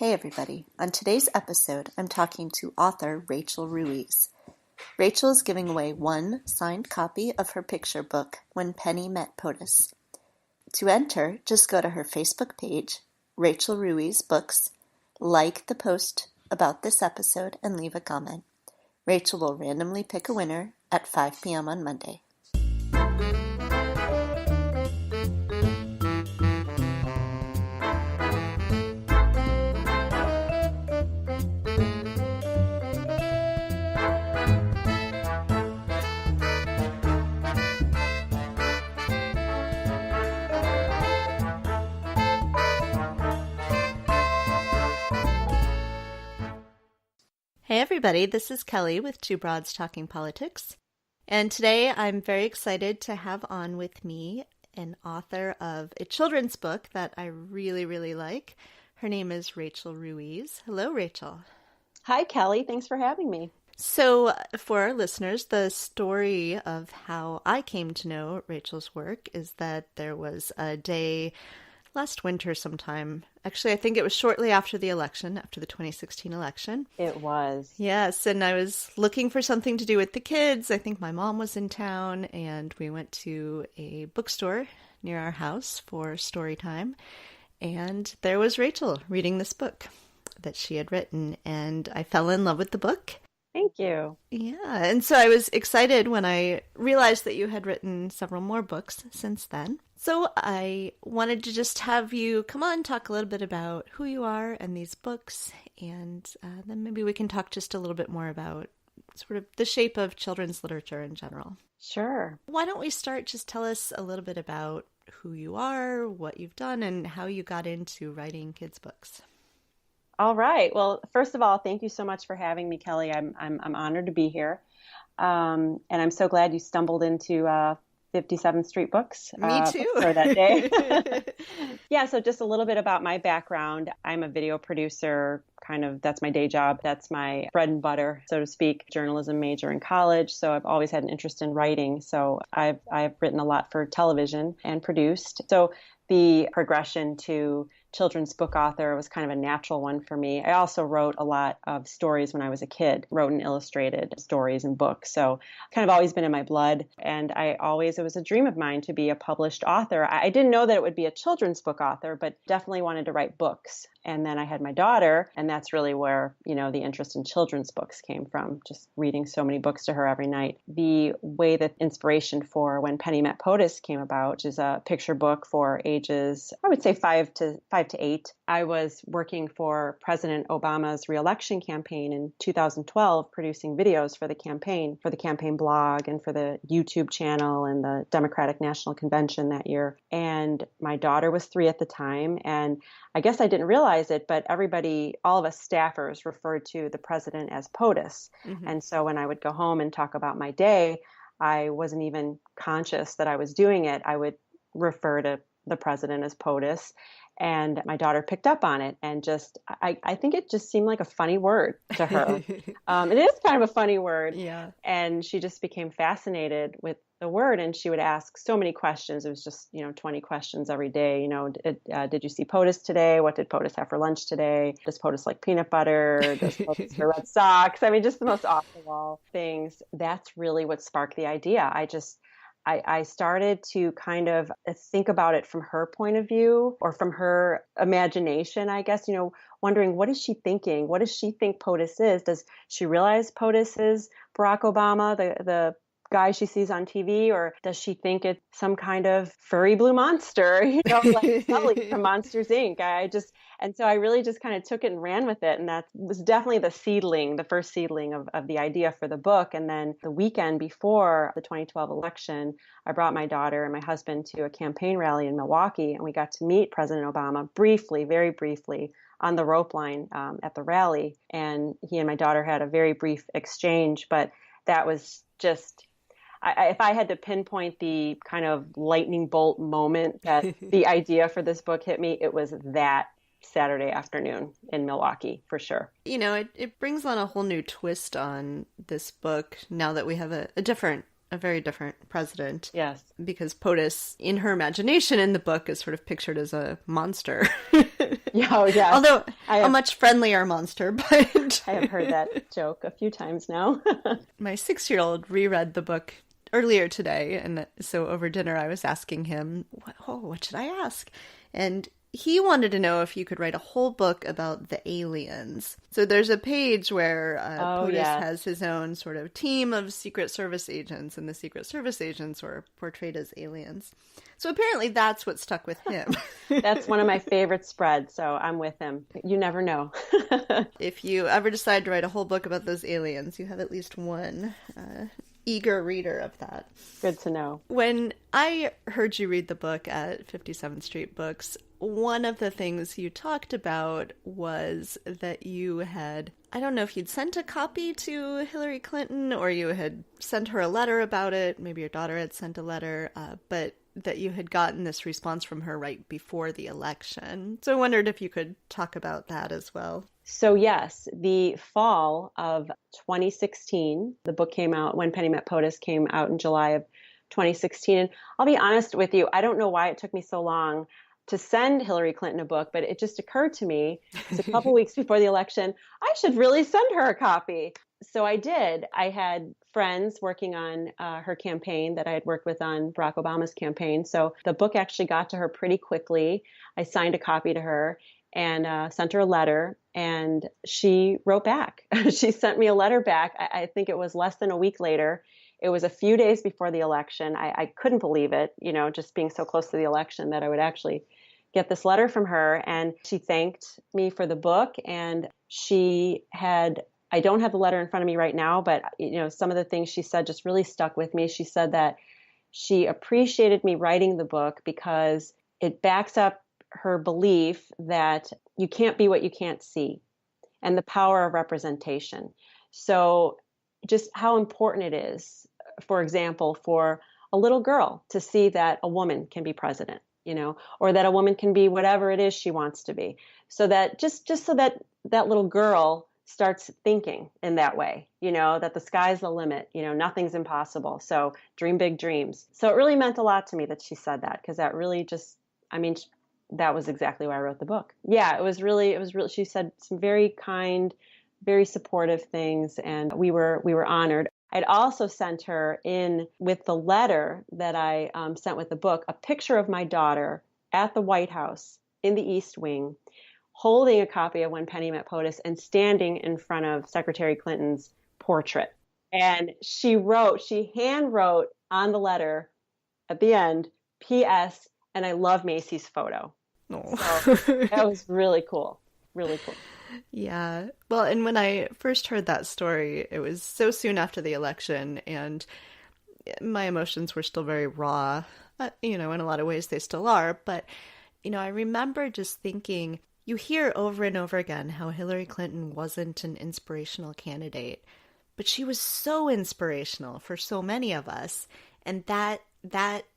Hey everybody, on today's episode I'm talking to author Rachel Ruiz. Rachel is giving away one signed copy of her picture book, When Penny Met POTUS. To enter, just go to her Facebook page, Rachel Ruiz Books, like the post about this episode, and leave a comment. Rachel will randomly pick a winner at 5 p.m. on Monday. Hey everybody, this is Kelly with Two Broads Talking Politics, and today I'm very excited to have on with me an author of a children's book that I really like. Her name is Rachel Ruiz. Hello, Rachel. Hi, Kelly. Thanks for having me. So, for our listeners, the story of how I came to know Rachel's work is that there was a day last winter sometime. Actually, I think it was shortly after the election, after the 2016 election. It was. Yes, and I was looking for something to do with the kids. I think my mom was in town, and we went to a bookstore near our house for story time. And there was Rachel reading this book that she had written, and I fell in love with the book. Thank you. Yeah, and so I was excited when I realized that you had written several more books since then. So I wanted to just have you come on, talk a little bit about who you are and these books, and then maybe we can talk just a little bit more about sort of the shape of children's literature in general. Sure. Why don't we start? Just tell us a little bit about who you are, what you've done, and how you got into writing kids' books. All right. Well, first of all, thank you so much for having me, Kelly. I'm honored to be here, and I'm so glad you stumbled into 57th Street Books. Me too. For that day. Yeah. So just a little bit about my background. I'm a video producer. That's my day job. That's my bread and butter, so to speak. Journalism major in college. So I've always had an interest in writing. So I've written a lot for television and produced. So the progression to children's book author was kind of a natural one for me. I also wrote a lot of stories when I was a kid, wrote and illustrated stories and books. So kind of always been in my blood. And it was a dream of mine to be a published author. I didn't know that it would be a children's book author, but definitely wanted to write books. And then I had my daughter, and that's really where, the interest in children's books came from, just reading so many books to her every night. The way that inspiration for When Penny Met POTUS came about, which is a picture book for ages, I would say 5 to 8. I was working for President Obama's reelection campaign in 2012, producing videos for the campaign blog and for the YouTube channel and the Democratic National Convention that year. And my daughter was 3 at the time, and I guess I didn't realize it, but all of us staffers referred to the president as POTUS. Mm-hmm. And so when I would go home and talk about my day, I wasn't even conscious that I was doing it. I would refer to the president as POTUS. And my daughter picked up on it, and I think it just seemed like a funny word to her. It is kind of a funny word. Yeah. And she just became fascinated with the word, and she would ask so many questions. It was just, 20 questions every day. Did you see POTUS today? What did POTUS have for lunch today? Does POTUS like peanut butter? Does POTUS wear red socks? I mean, just the most off-the-wall things. That's really what sparked the idea. I started to kind of think about it from her point of view, or from her imagination, I guess, wondering, what is she thinking? What does she think POTUS is? Does she realize POTUS is Barack Obama, the guy she sees on TV, or does she think it's some kind of furry blue monster, like Sully from Monsters, Inc.? And so I really just kind of took it and ran with it. And that was definitely the first seedling of the idea for the book. And then the weekend before the 2012 election, I brought my daughter and my husband to a campaign rally in Milwaukee, and we got to meet President Obama briefly, very briefly, on the rope line at the rally. And he and my daughter had a very brief exchange, but that was just... if I had to pinpoint the kind of lightning bolt moment that the idea for this book hit me, it was that Saturday afternoon in Milwaukee, for sure. It brings on a whole new twist on this book now that we have a very different president. Yes. Because POTUS, in her imagination in the book, is sort of pictured as a monster. Yeah, oh, yes. Although a much friendlier monster, but I have heard that joke a few times now. My 6-year-old reread the book earlier today, and so over dinner I was asking him, what should I ask? And he wanted to know if you could write a whole book about the aliens. So there's a page where POTUS has his own sort of team of Secret Service agents, and the Secret Service agents were portrayed as aliens. So apparently that's what stuck with him. That's one of my favorite spreads, so I'm with him. You never know. If you ever decide to write a whole book about those aliens, you have at least one eager reader of that. Good to know. When I heard you read the book at 57th Street Books, one of the things you talked about was that you had, I don't know if you'd sent a copy to Hillary Clinton or you had sent her a letter about it, maybe your daughter had sent a letter, but that you had gotten this response from her right before the election. So I wondered if you could talk about that as well. So yes, the fall of 2016, the book came out, When Penny Met POTUS came out in July of 2016. And I'll be honest with you, I don't know why it took me so long to send Hillary Clinton a book, but it just occurred to me, it's a couple weeks before the election, I should really send her a copy. So I did. I had friends working on her campaign that I had worked with on Barack Obama's campaign. So the book actually got to her pretty quickly. I signed a copy to her and sent her a letter, and she wrote back. She sent me a letter back. I think it was less than a week later. It was a few days before the election. I couldn't believe it, just being so close to the election, that I would actually get this letter from her. And she thanked me for the book. And she had, I don't have the letter in front of me right now, but some of the things she said just really stuck with me. She said that she appreciated me writing the book because it backs up her belief that you can't be what you can't see, and the power of representation. So just how important it is, for example, for a little girl to see that a woman can be president, or that a woman can be whatever it is she wants to be. So that just so that that little girl starts thinking in that way, that the sky's the limit, nothing's impossible. So dream big dreams. So it really meant a lot to me that she said that, because that really just, that was exactly why I wrote the book. Yeah, it was really, she said some very kind, very supportive things, and we were honored. I'd also sent her in with the letter that I sent with the book, a picture of my daughter at the White House in the East Wing, holding a copy of When Penny Met POTUS and standing in front of Secretary Clinton's portrait. And she hand wrote on the letter at the end, P.S., and I love Macy's photo. Oh. So that was really cool. Really cool. Yeah. Well, and when I first heard that story, it was so soon after the election, and my emotions were still very raw. In a lot of ways they still are. But, I remember just thinking, you hear over and over again how Hillary Clinton wasn't an inspirational candidate, but she was so inspirational for so many of us. And that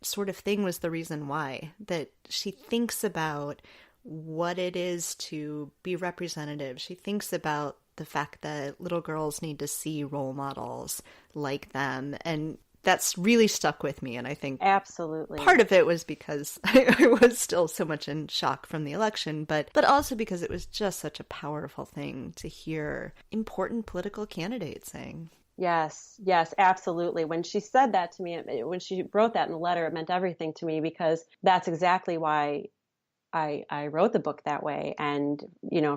sort of thing was the reason why, that she thinks about what it is to be representative. She thinks about the fact that little girls need to see role models like them. And that's really stuck with me. And I think absolutely part of it was because I was still so much in shock from the election, but also because it was just such a powerful thing to hear important political candidates saying. Yes, absolutely. When she said that to me, when she wrote that in the letter, it meant everything to me, because that's exactly why I wrote the book that way. And,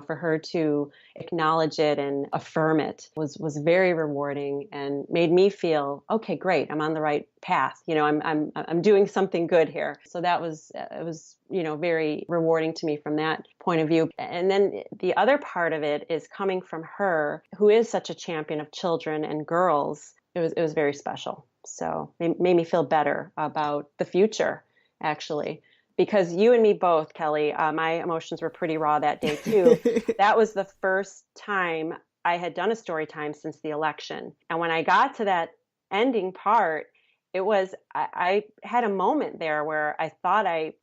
for her to acknowledge it and affirm it was very rewarding and made me feel, okay, great, I'm on the right path. I'm doing something good here. So that was, it was, very rewarding to me from that point of view. And then the other part of it is coming from her, who is such a champion of children and girls. It was very special. So it made me feel better about the future, actually. Because you and me both, Kelly, my emotions were pretty raw that day too. That was the first time I had done a story time since the election. And when I got to that ending part, it was, I had a moment there where I thought I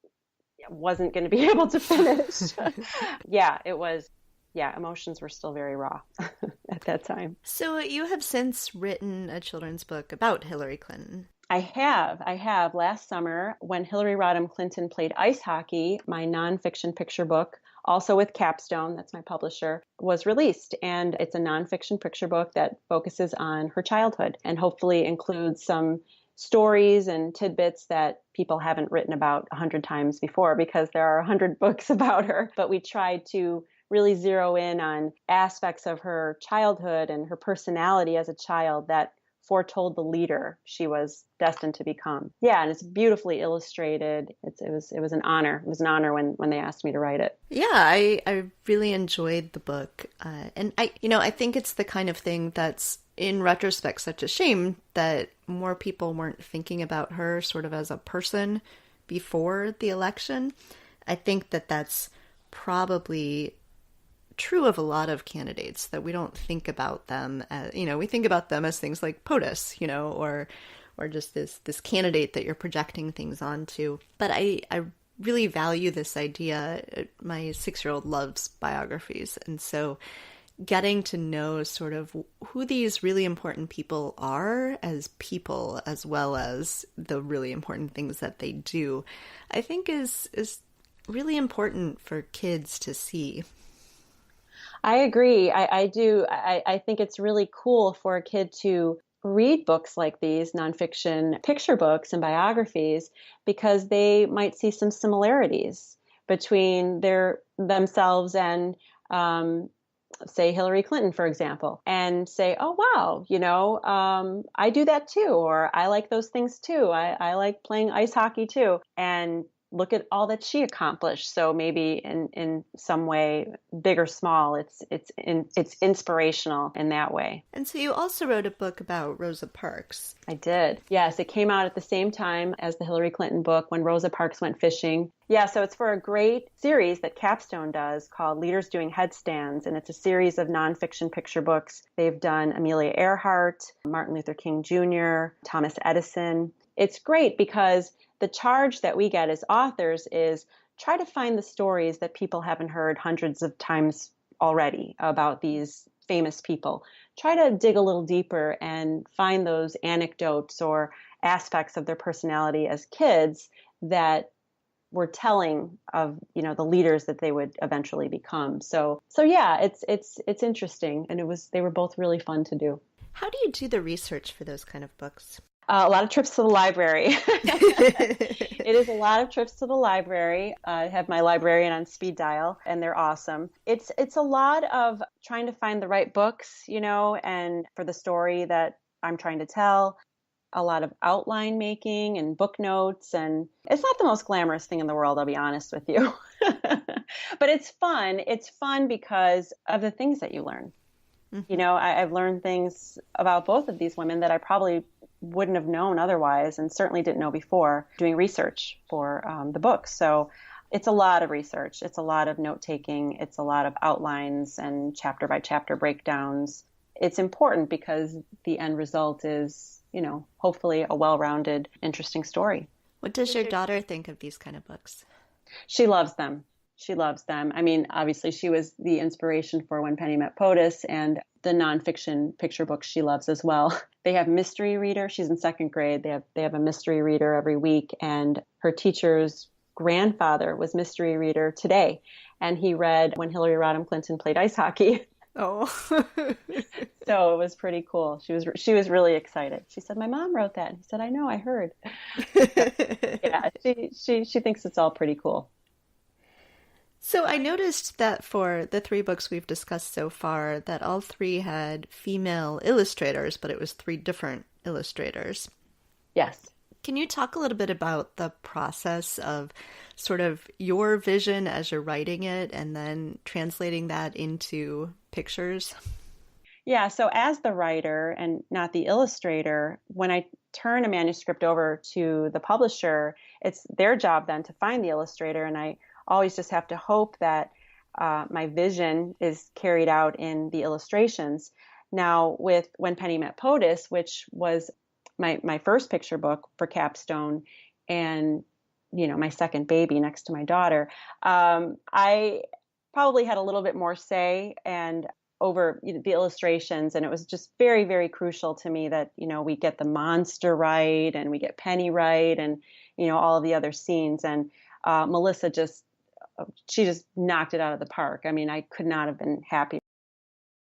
wasn't going to be able to finish. Emotions were still very raw at that time. So you have since written a children's book about Hillary Clinton. I have. Last summer, when Hillary Rodham Clinton played ice hockey, my nonfiction picture book, also with Capstone, that's my publisher, was released. And it's a nonfiction picture book that focuses on her childhood and hopefully includes some stories and tidbits that people haven't written about 100 times before, because there are 100 books about her. But we tried to really zero in on aspects of her childhood and her personality as a child that foretold the leader she was destined to become. Yeah, and it's beautifully illustrated. It was an honor. It was an honor when they asked me to write it. Yeah, I really enjoyed the book, and I think it's the kind of thing that's, in retrospect, such a shame that more people weren't thinking about her sort of as a person before the election. I think that that's probably true of a lot of candidates, that we don't think about them as, we think about them as things like POTUS, or just this candidate that you're projecting things onto. But I really value this idea. My 6-year-old loves biographies, and so getting to know sort of who these really important people are as people, as well as the really important things that they do, I think is really important for kids to see. I agree. I do. I think it's really cool for a kid to read books like these, nonfiction picture books and biographies, because they might see some similarities between themselves and, say, Hillary Clinton, for example, and say, oh, wow, I do that too, or I like those things too. I like playing ice hockey too. And look at all that she accomplished. So maybe in some way, big or small, it's inspirational in that way. And so you also wrote a book about Rosa Parks. I did. Yes, it came out at the same time as the Hillary Clinton book, When Rosa Parks Went Fishing. Yeah, so it's for a great series that Capstone does called Leaders Doing Headstands, and it's a series of nonfiction picture books. They've done Amelia Earhart, Martin Luther King Jr., Thomas Edison. It's great because the charge that we get as authors is try to find the stories that people haven't heard hundreds of times already about these famous people. Try to dig a little deeper and find those anecdotes or aspects of their personality as kids that were telling of, the leaders that they would eventually become. So yeah, it's interesting, and they were both really fun to do. How do you do the research for those kind of books? A lot of trips to the library. It is a lot of trips to the library. I have my librarian on speed dial, and they're awesome. It's a lot of trying to find the right books, and for the story that I'm trying to tell. A lot of outline making and book notes, and it's not the most glamorous thing in the world, I'll be honest with you. But it's fun. It's fun because of the things that you learn. Mm-hmm. I've learned things about both of these women that I probably wouldn't have known otherwise, and certainly didn't know before doing research for the book. So it's a lot of research. It's a lot of note taking. It's a lot of outlines and chapter by chapter breakdowns. It's important because the end result is, hopefully a well-rounded, interesting story. What does your daughter think of these kind of books? She loves them. She loves them. I mean, obviously she was the inspiration for When Penny Met POTUS, and the nonfiction picture books she loves as well. They have mystery reader. She's in 2nd grade. They have a mystery reader every week, and her teacher's grandfather was mystery reader today, and he read When Hillary Rodham Clinton Played Ice Hockey. Oh. So it was pretty cool. She was really excited. She said, "My mom wrote that." And he said, "I know, I heard." Yeah, she thinks it's all pretty cool. So I noticed that for the 3 books we've discussed so far, that all 3 had female illustrators, but it was 3 different illustrators. Yes. Can you talk a little bit about the process of sort of your vision as you're writing it and then translating that into pictures? Yeah, so as the writer and not the illustrator, when I turn a manuscript over to the publisher, it's their job then to find the illustrator, and I always just have to hope that my vision is carried out in the illustrations. Now, with When Penny Met POTUS, which was my first picture book for Capstone, and my second baby next to my daughter, I probably had a little bit more say and over the illustrations, and it was just very, very crucial to me that we get the monster right and we get Penny right, and all of the other scenes. And Melissa just she just knocked it out of the park. I mean, I could not have been happier.